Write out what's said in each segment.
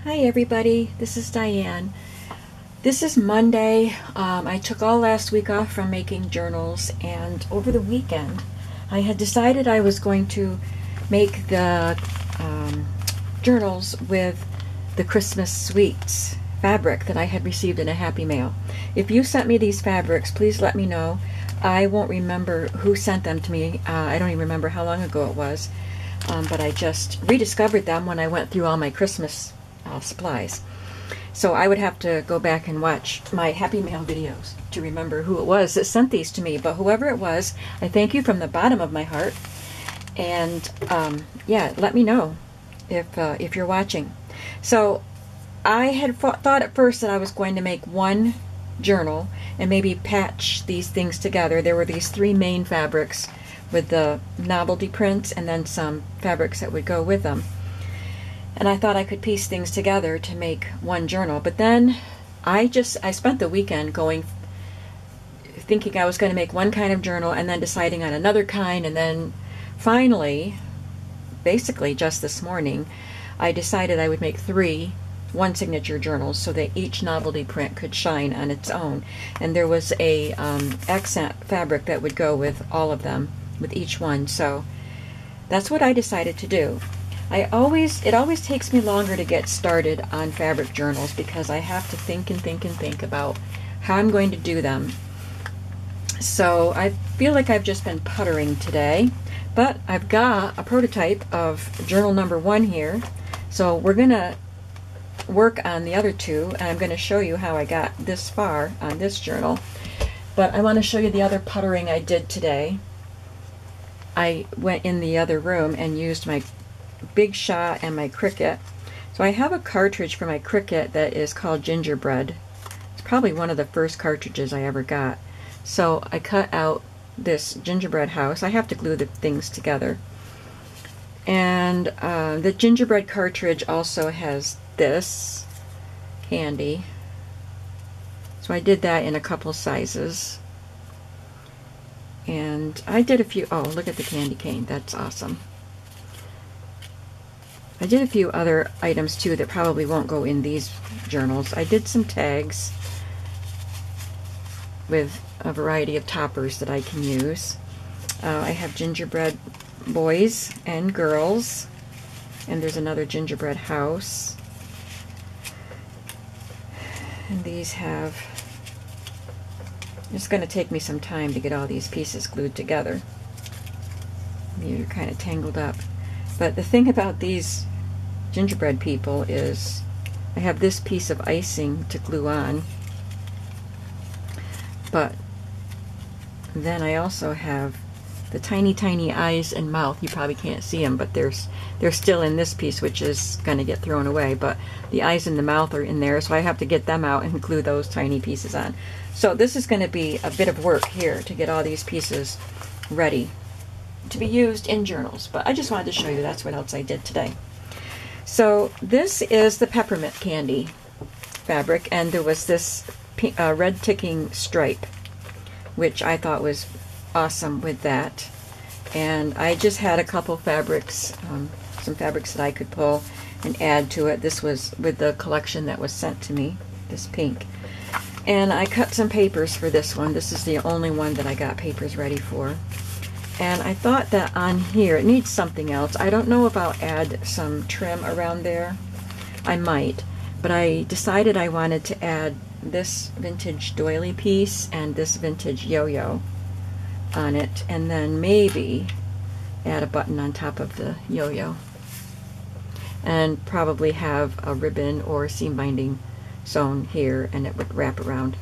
Hi everybody, this is Diane. This is Monday. I took all last week off from making journals, and over the weekend I had decided I was going to make the journals with the Christmas sweets fabric that I had received in a Happy Mail. If you sent me these fabrics, please let me know. I won't remember who sent them to me. I don't even remember how long ago it was, but I just rediscovered them when I went through all my Christmas supplies. So I would have to go back and watch my Happy Mail videos to remember who it was that sent these to me. But whoever it was, I thank you from the bottom of my heart. And yeah, let me know if you're watching. So I had thought at first that I was going to make one journal and maybe patch these things together. There were these three main fabrics with the novelty prints and then some fabrics that would go with them. And I thought I could piece things together to make one journal. But then I spent the weekend thinking I was going to make one kind of journal and then deciding on another kind. And then finally, basically just this morning, I decided I would make three one-signature journals so that each novelty print could shine on its own. And there was a accent fabric that would go with all of them, with each one. So that's what I decided to do. It always takes me longer to get started on fabric journals because I have to think and think and think about how I'm going to do them. So I feel like I've just been puttering today, but I've got a prototype of journal number 1 here. So we're going to work on the other two, and I'm going to show you how I got this far on this journal. But I want to show you the other puttering I did today. I went in the other room and used my Big Shot and my Cricut. So I have a cartridge for my Cricut that is called Gingerbread. It's probably one of the first cartridges I ever got. So I cut out this gingerbread house. I have to glue the things together. And the gingerbread cartridge also has this candy. So I did that in a couple sizes. And I did a few, oh, look at the candy cane. That's awesome. I did a few other items too that probably won't go in these journals. I did some tags with a variety of toppers that I can use. I have gingerbread boys and girls, and there's another gingerbread house. And these have, it's going to take me some time to get all these pieces glued together. These are kind of tangled up. But the thing about these gingerbread people is I have this piece of icing to glue on, but then I also have the tiny eyes and mouth. You probably can't see them, but they're still in this piece, which is going to get thrown away, but the eyes and the mouth are in there, so I have to get them out and glue those tiny pieces on. So this is going to be a bit of work here to get all these pieces ready to be used in journals, but I just wanted to show you that's what else I did today. So this is the peppermint candy fabric, and there was this red ticking stripe, which I thought was awesome with that. And I just had a couple fabrics, some fabrics that I could pull and add to it. This was with the collection that was sent to me, this pink. And I cut some papers for this one. This is the only one that I got papers ready for. And I thought that on here, it needs something else. I don't know if I'll add some trim around there. I might. But I decided I wanted to add this vintage doily piece and this vintage yo-yo on it. And then maybe add a button on top of the yo-yo. And probably have a ribbon or seam binding sewn here, and it would wrap around.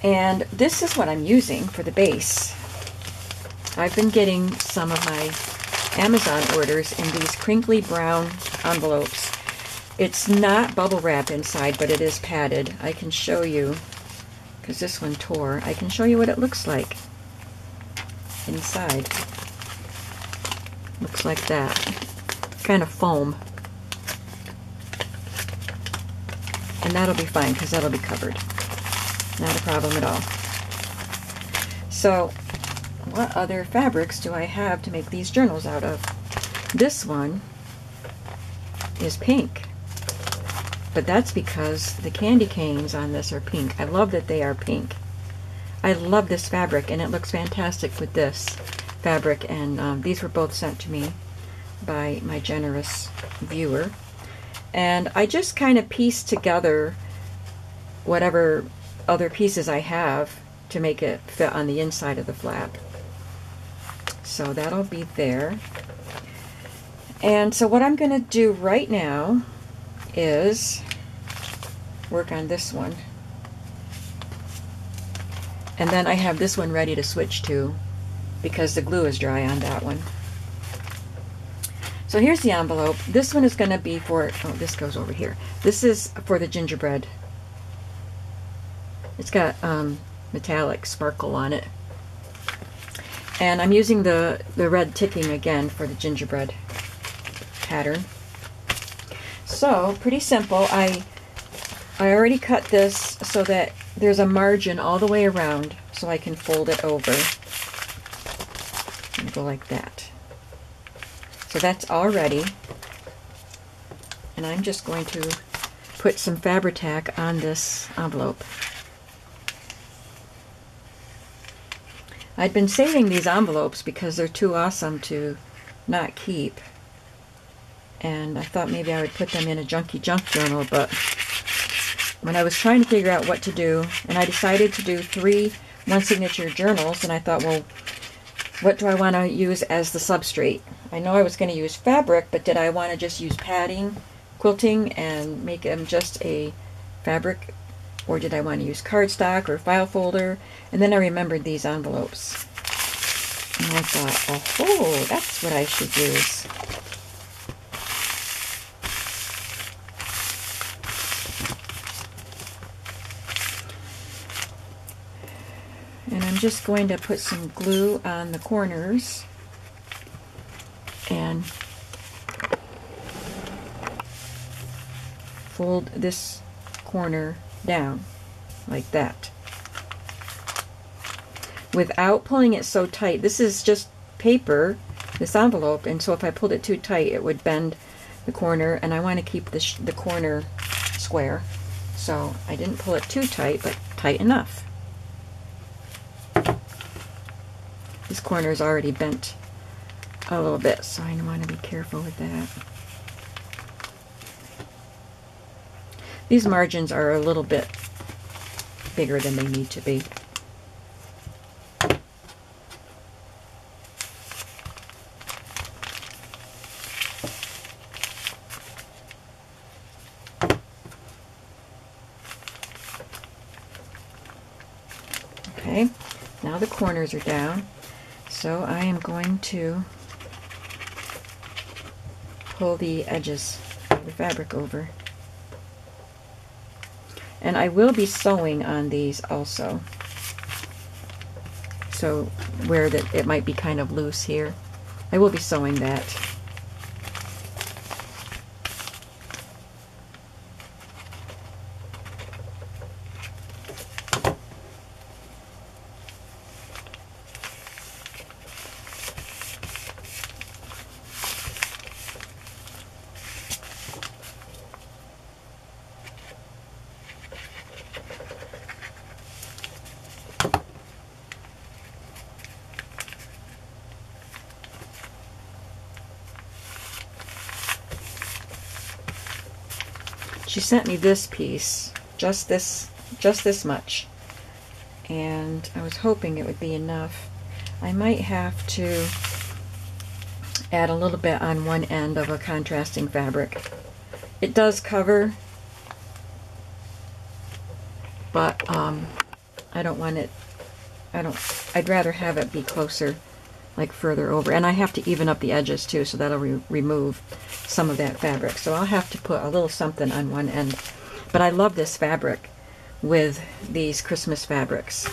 And this is what I'm using for the base. I've been getting some of my Amazon orders in these crinkly brown envelopes. It's not bubble wrap inside, but it is padded. I can show you, because this one tore, I can show you what it looks like inside. Looks like that. Kind of foam. And that'll be fine, because that'll be covered. Not a problem at all. So, what other fabrics do I have to make these journals out of? This one is pink. But that's because the candy canes on this are pink. I love that they are pink. I love this fabric, and it looks fantastic with this fabric. And these were both sent to me by my generous viewer. And I just kind of pieced together whatever other pieces I have to make it fit on the inside of the flap. So that'll be there. And so what I'm going to do right now is work on this one. And then I have this one ready to switch to because the glue is dry on that one. So here's the envelope. This one is going to be for, oh, this goes over here. This is for the gingerbread. It's got metallic sparkle on it. And I'm using the red ticking again for the gingerbread pattern. So, pretty simple. I already cut this so that there's a margin all the way around so I can fold it over and go like that. So that's all ready. And I'm just going to put some Fabri-Tac on this envelope. I'd been saving these envelopes because they're too awesome to not keep. And I thought maybe I would put them in a junky junk journal, but when I was trying to figure out what to do, and I decided to do 3 one signature journals, and I thought, well, what do I want to use as the substrate? I know I was going to use fabric, but did I want to just use padding, quilting, and make them just a fabric? Or did I want to use cardstock or file folder? And then I remembered these envelopes. And I thought, oh, that's what I should use. And I'm just going to put some glue on the corners and fold this corner down like that without pulling it so tight. This is just paper, this envelope, and so if I pulled it too tight it would bend the corner, and I want to keep the corner square, so I didn't pull it too tight, but tight enough. This corner is already bent a little bit, so I want to be careful with that. These margins are a little bit bigger than they need to be. Okay, now the corners are down, so I am going to pull the edges of the fabric over. And I will be sewing on these also, so where it might be kind of loose here, I will be sewing that. She sent me this piece, just this much, and I was hoping it would be enough. I might have to add a little bit on one end of a contrasting fabric. It does cover, but I don't want it, I'd rather have it be closer, like further over. And I have to even up the edges too, so that'll remove some of that fabric. So I'll have to put a little something on one end. But I love this fabric with these Christmas fabrics.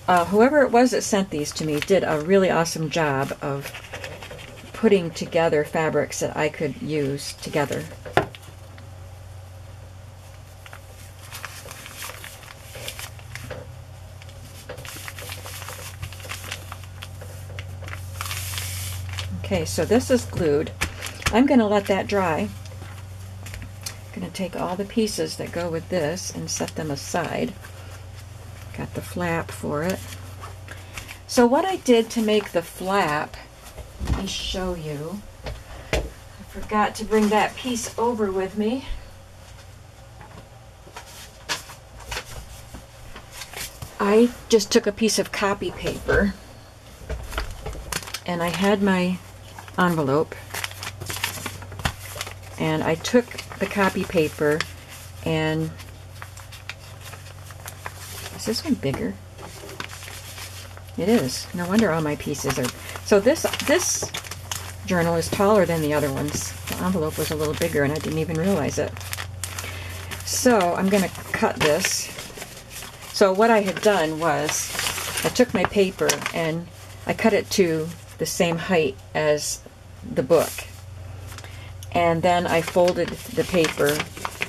Whoever it was that sent these to me did a really awesome job of putting together fabrics that I could use together. Okay, so this is glued, I'm going to let that dry. I'm going to take all the pieces that go with this and set them aside. Got the flap for it. So what I did to make the flap, let me show you. I forgot to bring that piece over with me. I just took a piece of copy paper and I had my envelope and I took the copy paper and is this one bigger? It is. No wonder all my pieces are. So this journal is taller than the other ones. The envelope was a little bigger and I didn't even realize it. So I'm going to cut this. So what I had done was I took my paper and I cut it to the same height as the book. And then I folded the paper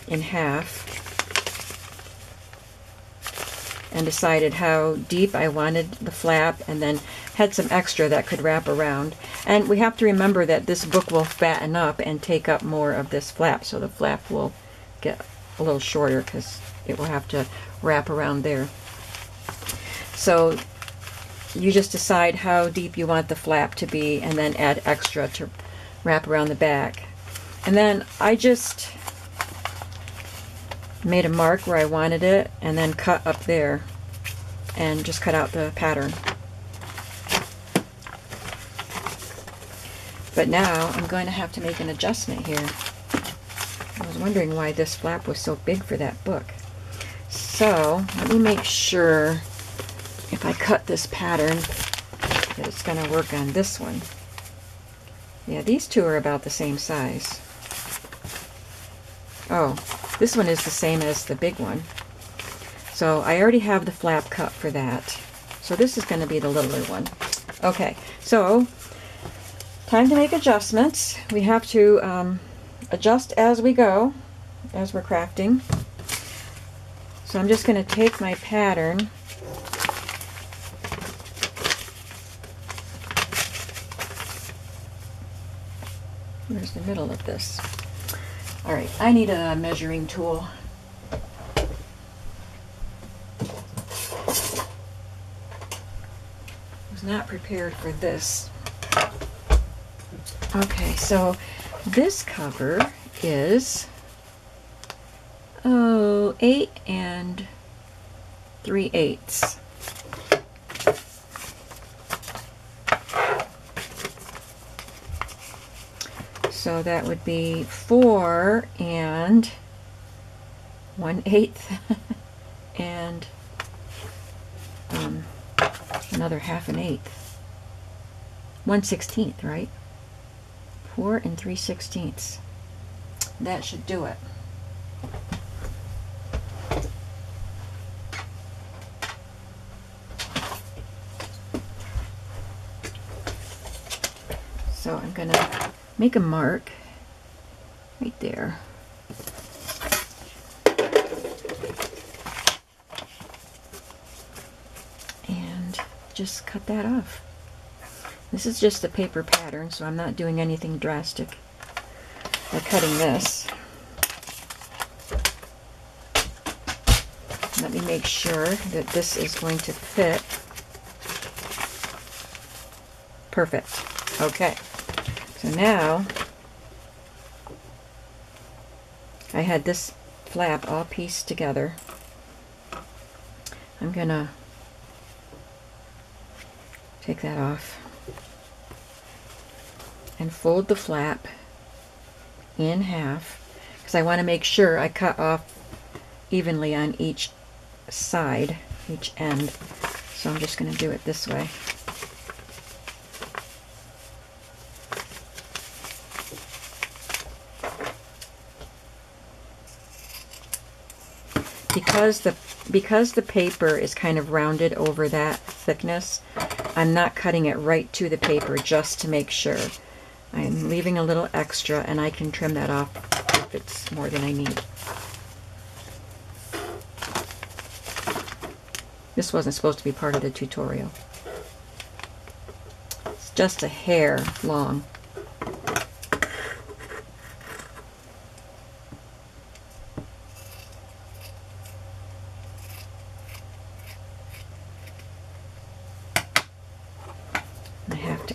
in half and decided how deep I wanted the flap, and then had some extra that could wrap around. And we have to remember that this book will fatten up and take up more of this flap, so the flap will get a little shorter because it will have to wrap around there. So you just decide how deep you want the flap to be and then add extra to wrap around the back. And then I just made a mark where I wanted it and then cut up there and just cut out the pattern. But now I'm going to have to make an adjustment here. I was wondering why this flap was so big for that book. So let me make sure if I cut this pattern that it's going to work on this one. Yeah, these two are about the same size. Oh, this one is the same as the big one. So I already have the flap cut for that. So this is going to be the littler one. Okay, so time to make adjustments. We have to adjust as we go, as we're crafting. So I'm just going to take my pattern where's the middle of this? All right, I need a measuring tool. Was not prepared for this. Okay, so this cover is 8 3/8. So that would be 4 1/8 and another 1/2 1/16, right? 4 3/16. That should do it. So I'm going to make a mark right there. And just cut that off. This is just a paper pattern, so I'm not doing anything drastic by cutting this. Let me make sure that this is going to fit. Perfect. Okay. So now I had this flap all pieced together. I'm gonna take that off and fold the flap in half because I want to make sure I cut off evenly on each side, each end. So I'm just going to do it this way. Because the paper is kind of rounded over that thickness, I'm not cutting it right to the paper just to make sure. I'm leaving a little extra, and I can trim that off if it's more than I need. This wasn't supposed to be part of the tutorial. It's just a hair long.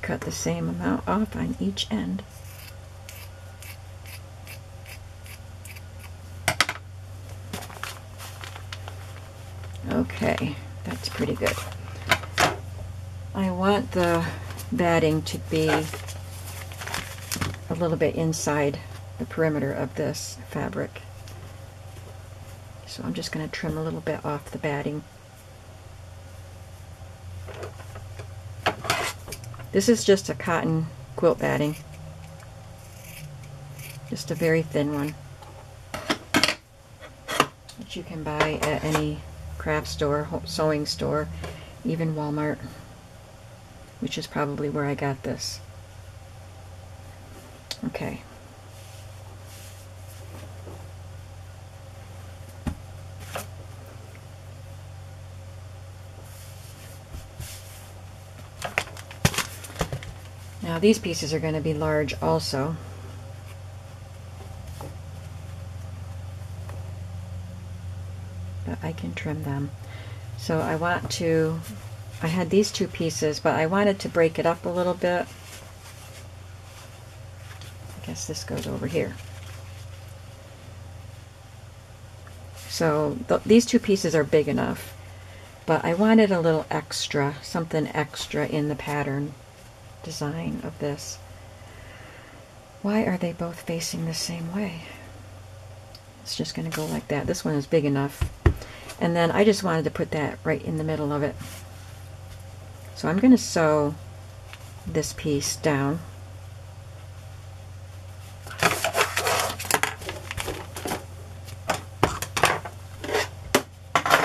cut the same amount off on each end. Okay, that's pretty good. I want the batting to be a little bit inside the perimeter of this fabric. So I'm just going to trim a little bit off the batting. This is just a cotton quilt batting. Just a very thin one that you can buy at any craft store, sewing store, even Walmart, which is probably where I got this. Okay. Now these pieces are going to be large also. But I can trim them. So I had these two pieces, but I wanted to break it up a little bit. I guess this goes over here. So these two pieces are big enough, but I wanted a little extra, something extra in the pattern design of this. Why are they both facing the same way? It's just going to go like that. This one is big enough. And then I just wanted to put that right in the middle of it. So I'm going to sew this piece down.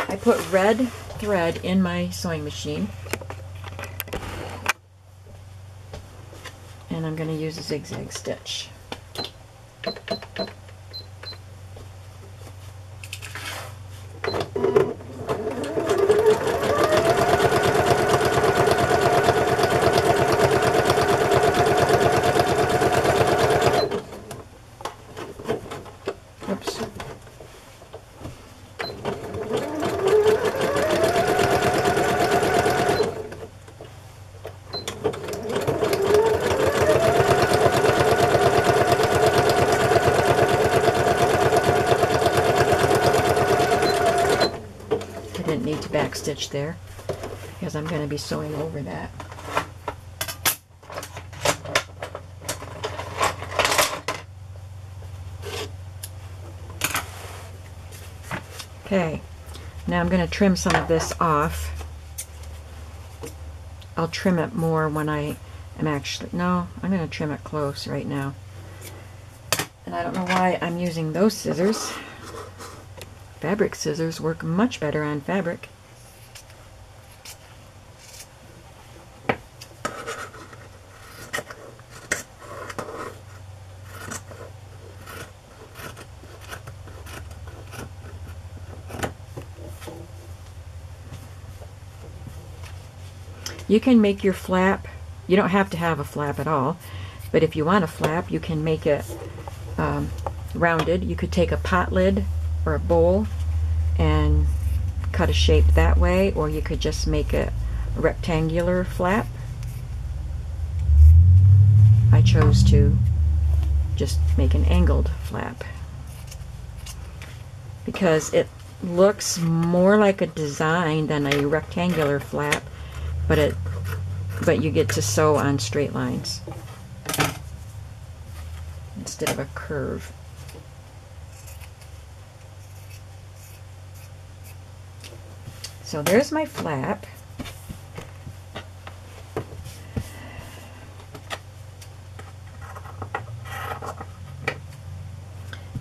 I put red thread in my sewing machine. And I'm going to use a zigzag stitch. Oops. Need to back stitch there because I'm going to be sewing over that. Okay, now I'm going to trim some of this off. I'll trim it more when I am actually, no, I'm going to trim it close right now. And I don't know why I'm using those scissors. Fabric scissors work much better on fabric. You can make your flap, you don't have to have a flap at all, but if you want a flap, you can make it rounded. You could take a pot lid or a bowl and cut a shape that way, or you could just make it a rectangular flap. I chose to just make an angled flap because it looks more like a design than a rectangular flap, but you get to sew on straight lines instead of a curve. So there's my flap.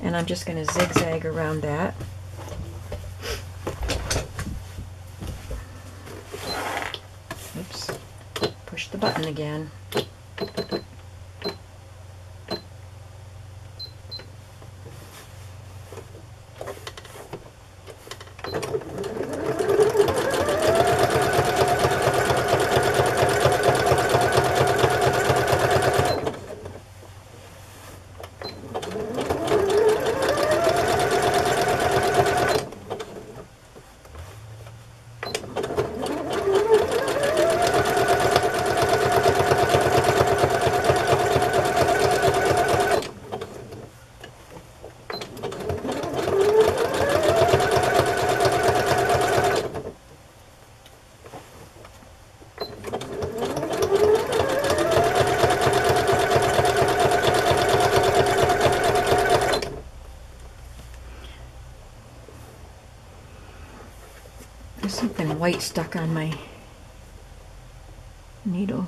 And I'm just going to zigzag around that. Oops. Push the button again. white stuck on my needle.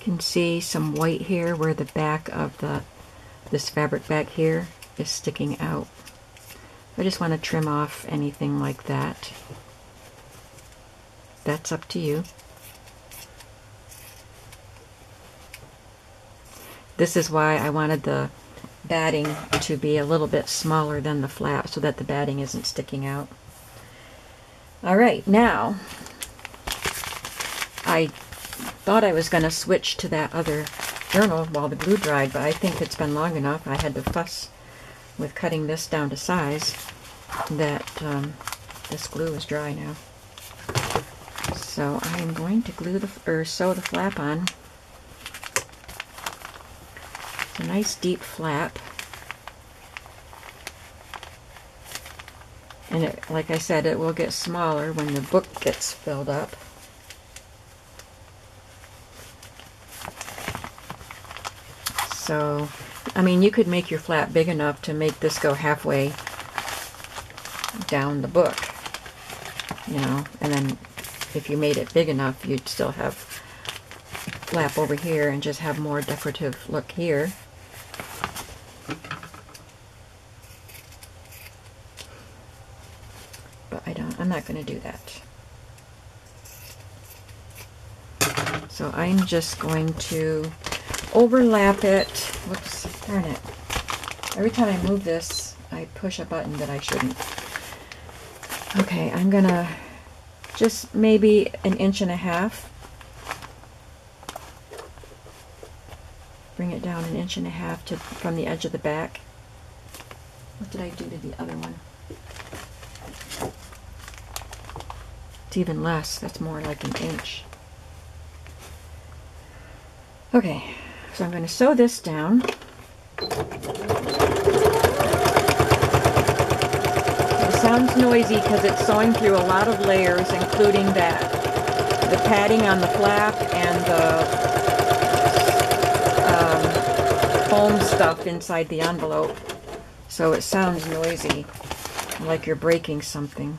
Can see some white here where the back of this fabric back here is sticking out. I just want to trim off anything like that. That's up to you. This is why I wanted the batting to be a little bit smaller than the flap so that the batting isn't sticking out. Alright, now I thought I was going to switch to that other journal while the glue dried, but I think it's been long enough. I had to fuss with cutting this down to size that this glue is dry now. So I am going to glue sew the flap on. It's a nice deep flap. And it, like I said, it will get smaller when the book gets filled up. So, I mean, you could make your flap big enough to make this go halfway down the book, you know, and then if you made it big enough, you'd still have flap over here and just have more decorative look here. But I'm not going to do that. So I'm just going to overlap it. Whoops, darn it. Every time I move this, I push a button that I shouldn't. Okay, I'm gonna just maybe 1.5 inches. Bring it down 1.5 inches from the edge of the back. What did I do to the other one? It's even less. That's more like 1 inch. Okay. So I'm going to sew this down. It sounds noisy because it's sewing through a lot of layers, including the padding on the flap and the foam stuff inside the envelope. So it sounds noisy, like you're breaking something.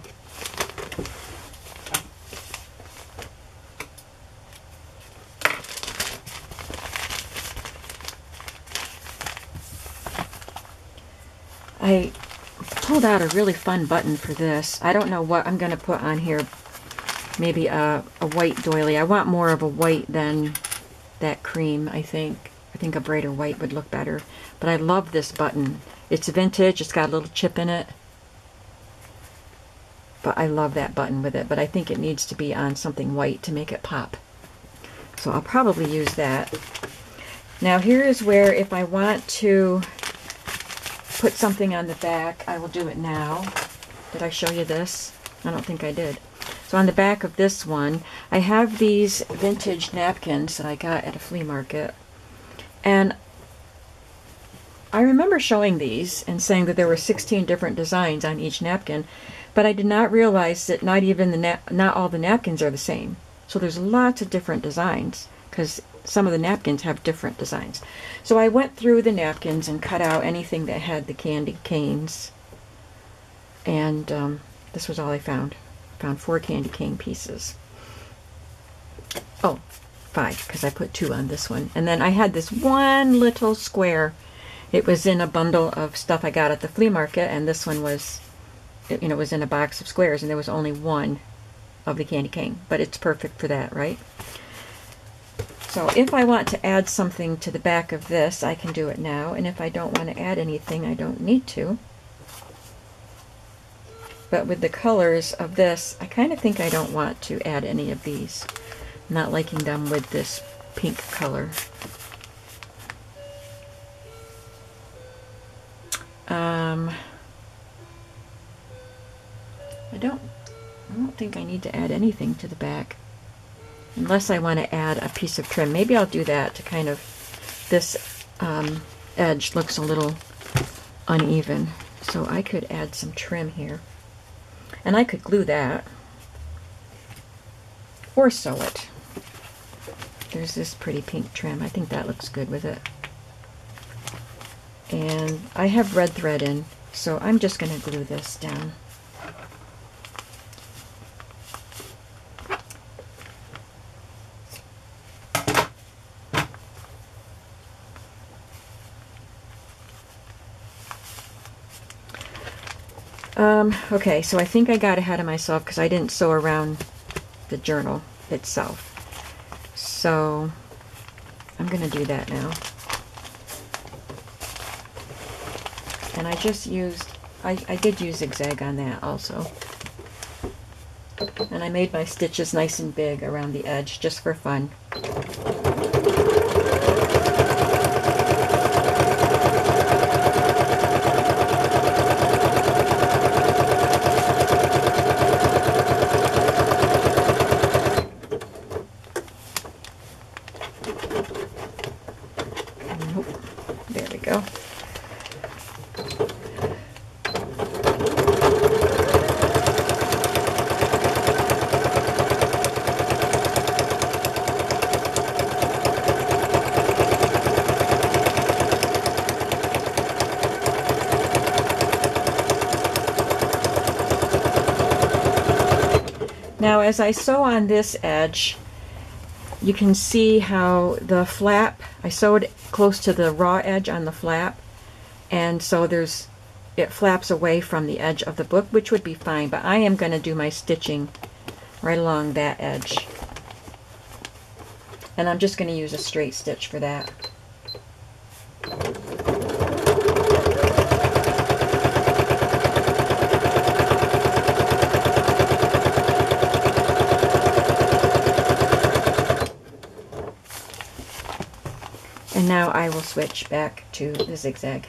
I pulled out a really fun button for this. I don't know what I'm going to put on here. Maybe a white doily. I want more of a white than that cream, I think. I think a brighter white would look better. But I love this button. It's vintage. It's got a little chip in it. But I love that button with it. But I think it needs to be on something white to make it pop. So I'll probably use that. Now here is where if I want to put something on the back, I will do it now. Did I show you this? I don't think I did. So on the back of this one, I have these vintage napkins that I got at a flea market. And I remember showing these and saying that there were 16 different designs on each napkin, but I did not realize that not all the napkins are the same. So there's lots of different designs because some of the napkins have different designs. So I went through the napkins and cut out anything that had the candy canes. And this was all I found. I found 4 candy cane pieces. Oh, 5, because I put 2 on this one. And then I had this one little square. It was in a bundle of stuff I got at the flea market, and this one was, you know, was in a box of squares, and there was only one of the candy cane. But it's perfect for that, right? So if I want to add something to the back of this, I can do it now. And if I don't want to add anything, I don't need to. But with the colors of this, I kind of think I don't want to add any of these. I'm not liking them with this pink color. I don't think I need to add anything to the back. unless I want to add a piece of trim. Maybe I'll do that to kind of, this edge looks a little uneven, so I could add some trim here. And I could glue that or sew it. There's this pretty pink trim. I think that looks good with it. And I have red thread in, so I'm just going to glue this down. Okay, so I think I got ahead of myself because I didn't sew around the journal itself. So I'm going to do that now. And I just used, I did use zigzag on that also. And I made my stitches nice and big around the edge just for fun. There we go. Now as I sew on this edge, you can see how the flap, I sewed close to the raw edge on the flap, and so it flaps away from the edge of the book, which would be fine, but I am going to do my stitching right along that edge. And I'm just going to use a straight stitch for that. And now I will switch back to the zigzag.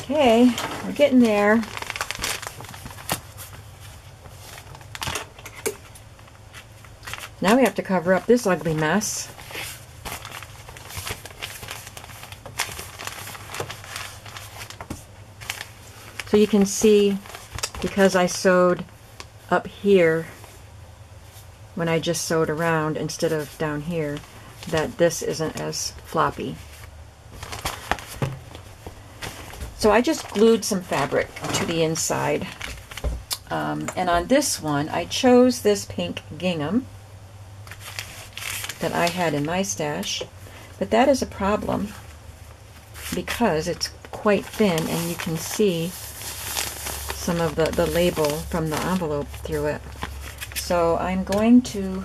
Okay, we're getting there. Now we have to cover up this ugly mess. So you can see, because I sewed up here when I just sewed around instead of down here, that this isn't as floppy. So I just glued some fabric to the inside. And on this one, I chose this pink gingham that I had in my stash. But that is a problem because it's quite thin and you can see some of the label from the envelope through it. So I'm going to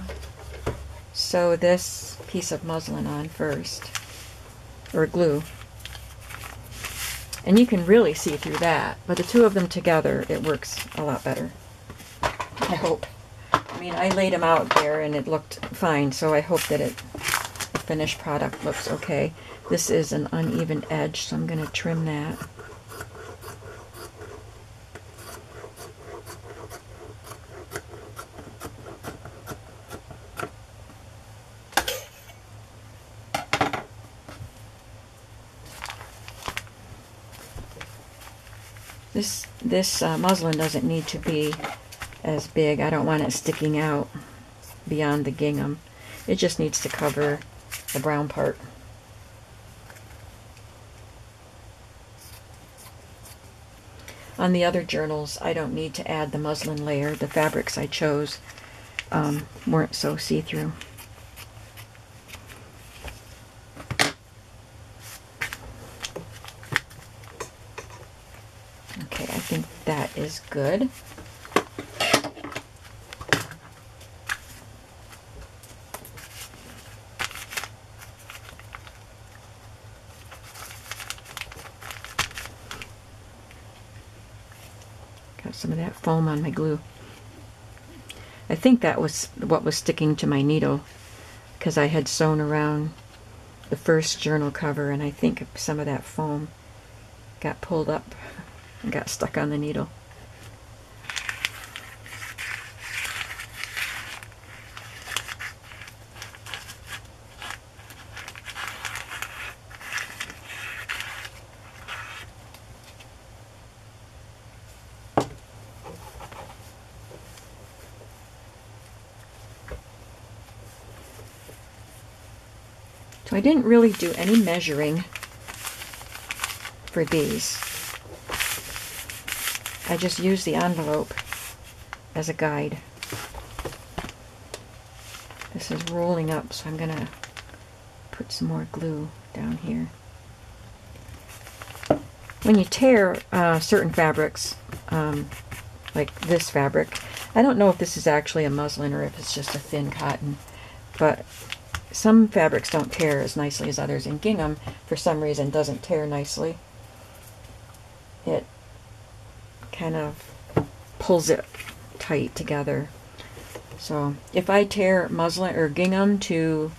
sew this piece of muslin on first, or glue. And you can really see through that, but the two of them together, it works a lot better. I hope. I mean, I laid them out there and it looked fine, so I hope that the finished product looks okay. This is an uneven edge, so I'm going to trim that. This muslin doesn't need to be as big. I don't want it sticking out beyond the gingham. It just needs to cover the brown part. On the other journals, I don't need to add the muslin layer. The fabrics I chose weren't so see-through. Okay, I think that is good. Got some of that foam on my glue. I think that was what was sticking to my needle, because I had sewn around the first journal cover, and I think some of that foam got pulled up and got stuck on the needle. So I didn't really do any measuring for these. I just used the envelope as a guide. This is rolling up, so I'm going to put some more glue down here. When you tear certain fabrics, like this fabric, I don't know if this is actually a muslin or if it's just a thin cotton, but some fabrics don't tear as nicely as others, and gingham, for some reason, doesn't tear nicely. It kind of pulls it tight together. So if I tear muslin or gingham to,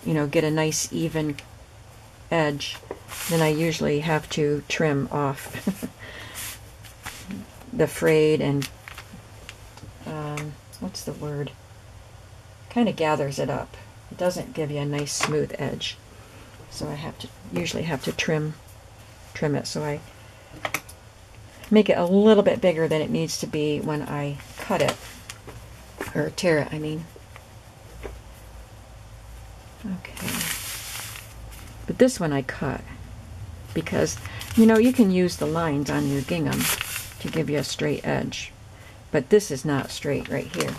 you know, get a nice even edge, then I usually have to trim off the frayed and, what's the word? Kind of gathers it up. It doesn't give you a nice smooth edge. So I usually have to trim it, so I make it a little bit bigger than it needs to be when I cut it, or tear it, I mean. Okay. But this one I cut because, you know, you can use the lines on your gingham to give you a straight edge, but this is not straight right here.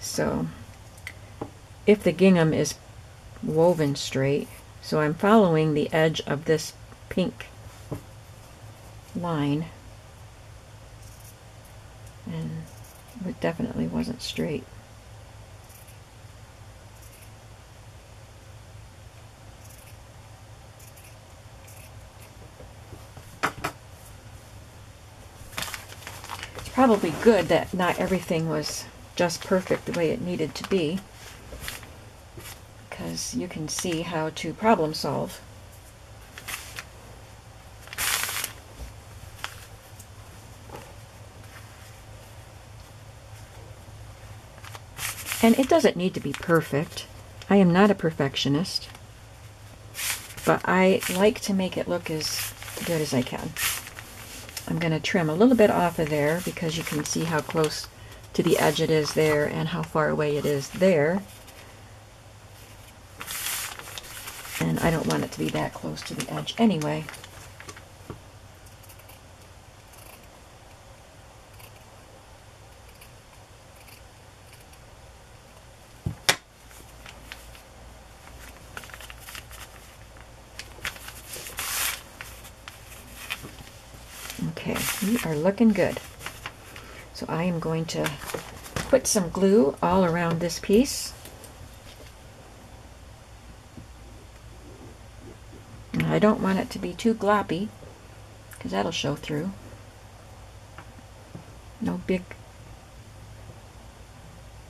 So if the gingham is woven straight, so I'm following the edge of this pink line, and it definitely wasn't straight. It's probably good that not everything was just perfect the way it needed to be, because you can see how to problem solve. And it doesn't need to be perfect. I am not a perfectionist, but I like to make it look as good as I can. I'm going to trim a little bit off of there because you can see how close to the edge it is there and how far away it is there. And I don't want it to be that close to the edge anyway. Okay, we are looking good. So I am going to put some glue all around this piece. And I don't want it to be too gloppy, because that'll show through. No big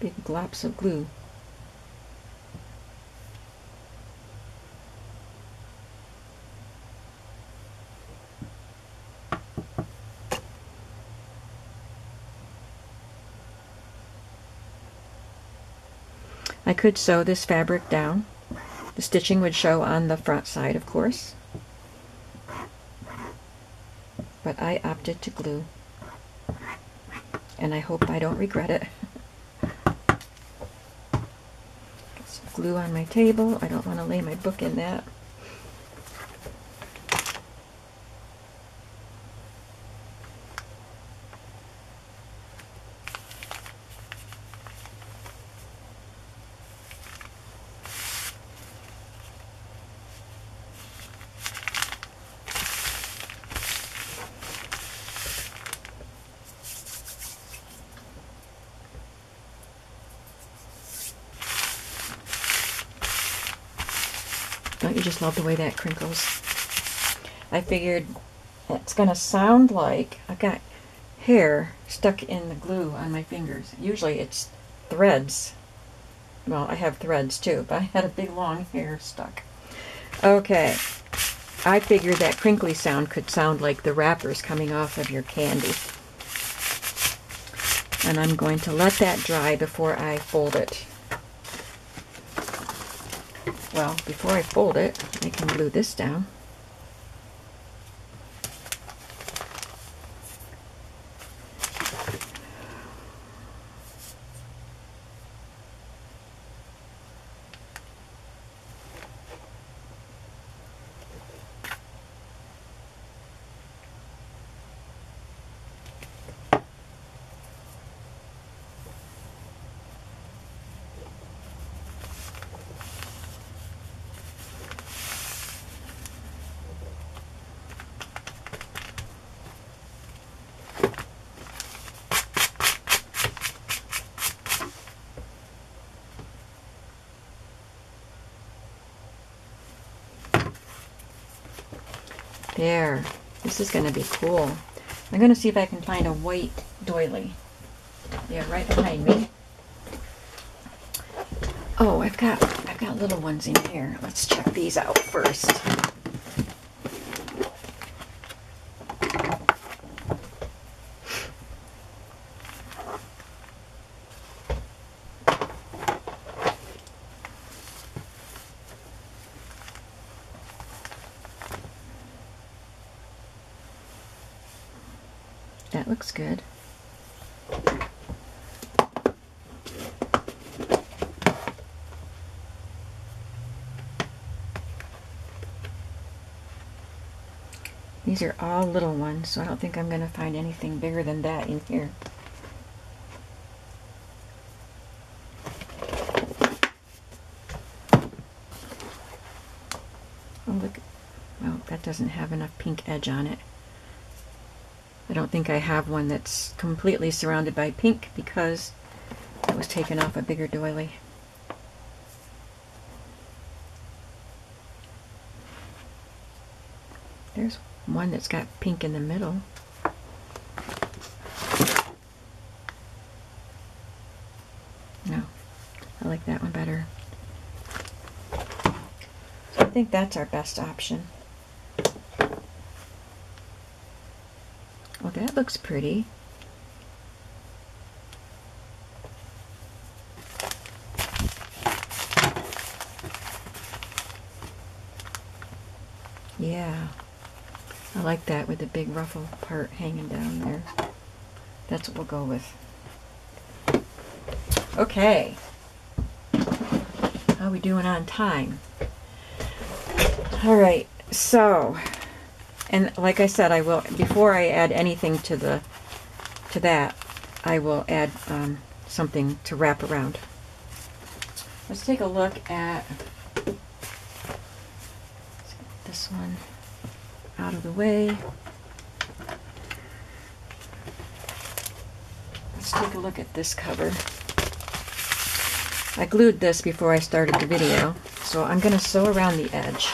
glops of glue. I could sew this fabric down. The stitching would show on the front side, of course. But I opted to glue. And I hope I don't regret it. Get some glue on my table. I don't want to lay my book in that. Don't you just love the way that crinkles? I figured it's going to sound like I've got hair stuck in the glue on my fingers. Usually it's threads. Well, I have threads too, but I had a big long hair stuck. Okay, I figured that crinkly sound could sound like the wrappers coming off of your candy. And I'm going to let that dry before I fold it. Well, before I fold it, I can glue this down. There. This is going to be cool. I'm going to see if I can find a white doily. Yeah, right behind me. Oh, I've got little ones in here. Let's check these out first. That looks good. These are all little ones, so I don't think I'm going to find anything bigger than that in here. Oh, look. Well, that doesn't have enough pink edge on it. I don't think I have one that's completely surrounded by pink because it was taken off a bigger doily. There's one that's got pink in the middle. No, I like that one better. So I think that's our best option. Oh, that looks pretty. Yeah, I like that with the big ruffle part hanging down there. That's what we'll go with. Okay. How are we doing on time? All right, so, and like I said, I will, before I add anything to that, I will add something to wrap around. Let's take a look at this one out of the way. Let's take a look at this cover. I glued this before I started the video, so I'm going to sew around the edge.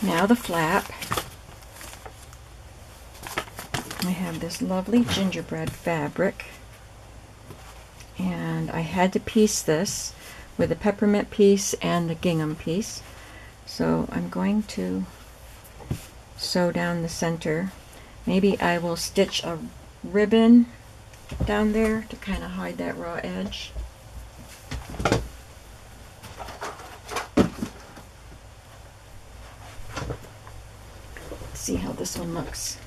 Now the flap. I have this lovely gingerbread fabric, and I had to piece this with the peppermint piece and the gingham piece. So I'm going to sew down the center. Maybe I will stitch a ribbon down there to kind of hide that raw edge. Let's see how this one looks.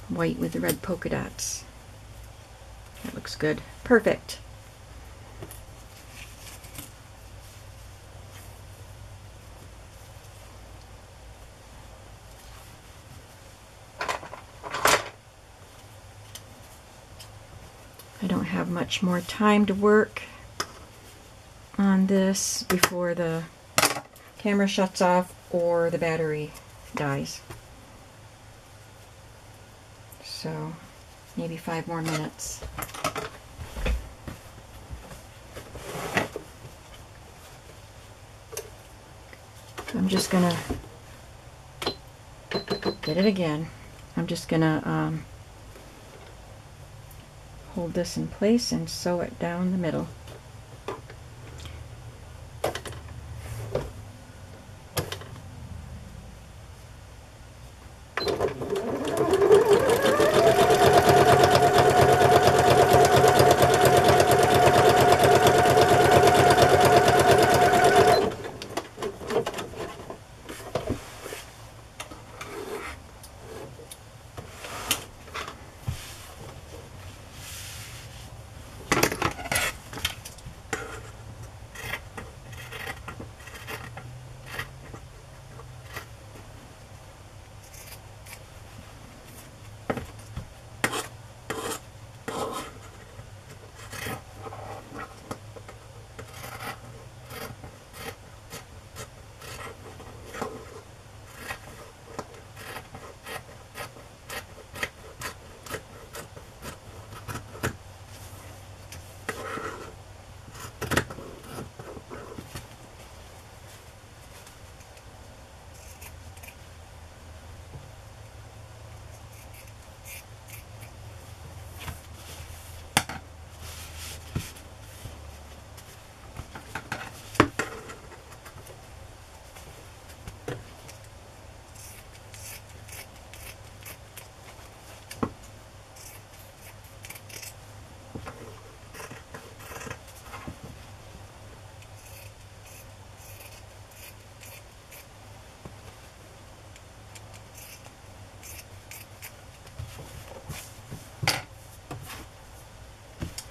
White with the red polka dots. That looks good. Perfect. I don't have much more time to work on this before the camera shuts off or the battery dies. So maybe 5 more minutes. I'm just gonna get it again. I'm just gonna hold this in place and sew it down the middle.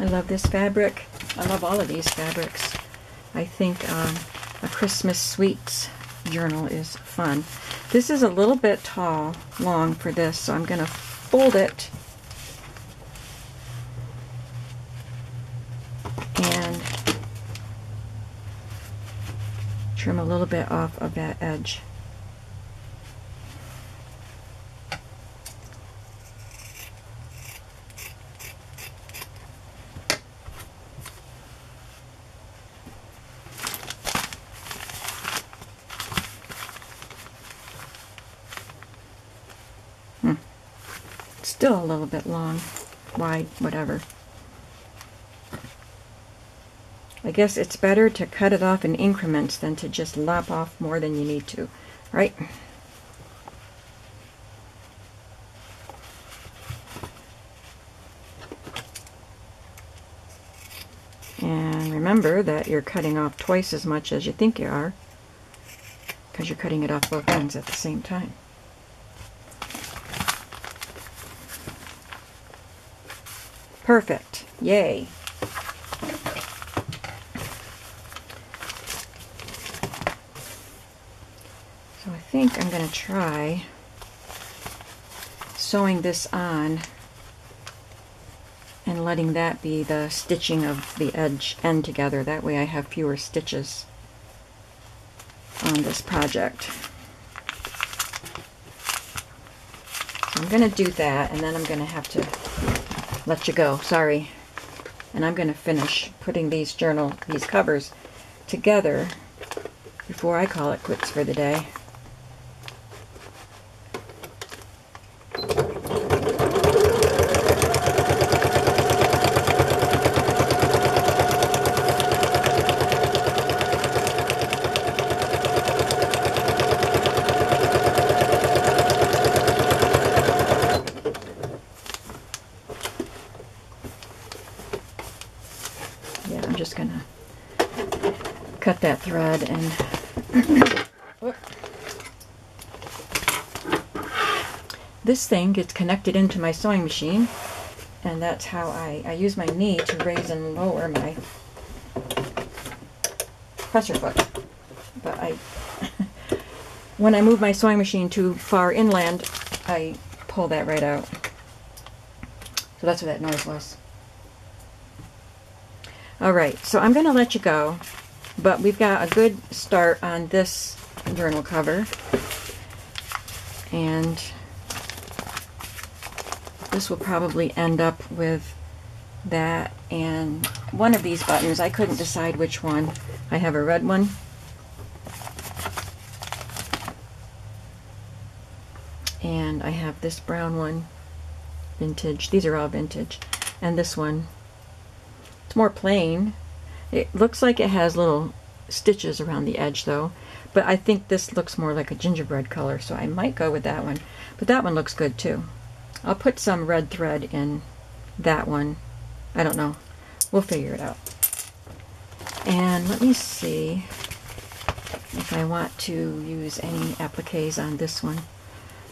I love this fabric. I love all of these fabrics. I think a Christmas sweets journal is fun. This is a little bit long for this, so I'm going to fold it and trim a little bit off of that edge. Still a little bit long, wide, whatever. I guess it's better to cut it off in increments than to just lop off more than you need to, right? And remember that you're cutting off twice as much as you think you are, because you're cutting it off both ends at the same time. Perfect. Yay. So I think I'm going to try sewing this on and letting that be the stitching of the end together. That way I have fewer stitches on this project. So I'm going to do that, and then I'm going to have to let you go, sorry. And I'm going to finish putting these covers together before I call it quits for the day. cut that thread and this thing gets connected into my sewing machine, and that's how I use my knee to raise and lower my presser foot. But when I move my sewing machine too far inland, I pull that right out. So that's what that noise was. Alright, so I'm going to let you go, but we've got a good start on this journal cover. And this will probably end up with that and one of these buttons. I couldn't decide which one. I have a red one. And I have this brown one, vintage. These are all vintage. And this one, it's more plain. It looks like it has little stitches around the edge though, but I think this looks more like a gingerbread color, so I might go with that one. But that one looks good too. I'll put some red thread in that one. I don't know. We'll figure it out. And let me see if I want to use any appliques on this one.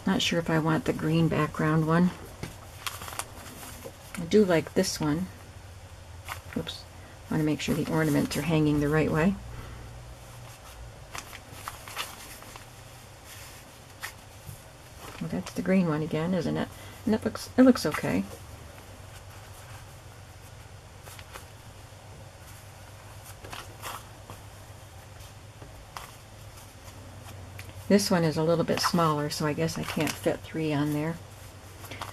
Not sure if I want the green background one. I do like this one. Oops. I want to make sure the ornaments are hanging the right way. Well, that's the green one again, isn't it? And it looks okay. This one is a little bit smaller, so I guess I can't fit 3 on there.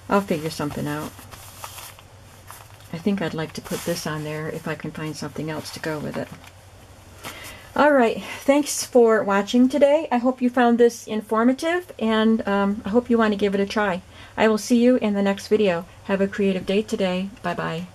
I'll figure something out. I think I'd like to put this on there if I can find something else to go with it. Alright, thanks for watching today. I hope you found this informative, and I hope you want to give it a try. I will see you in the next video. Have a creative day today. Bye-bye.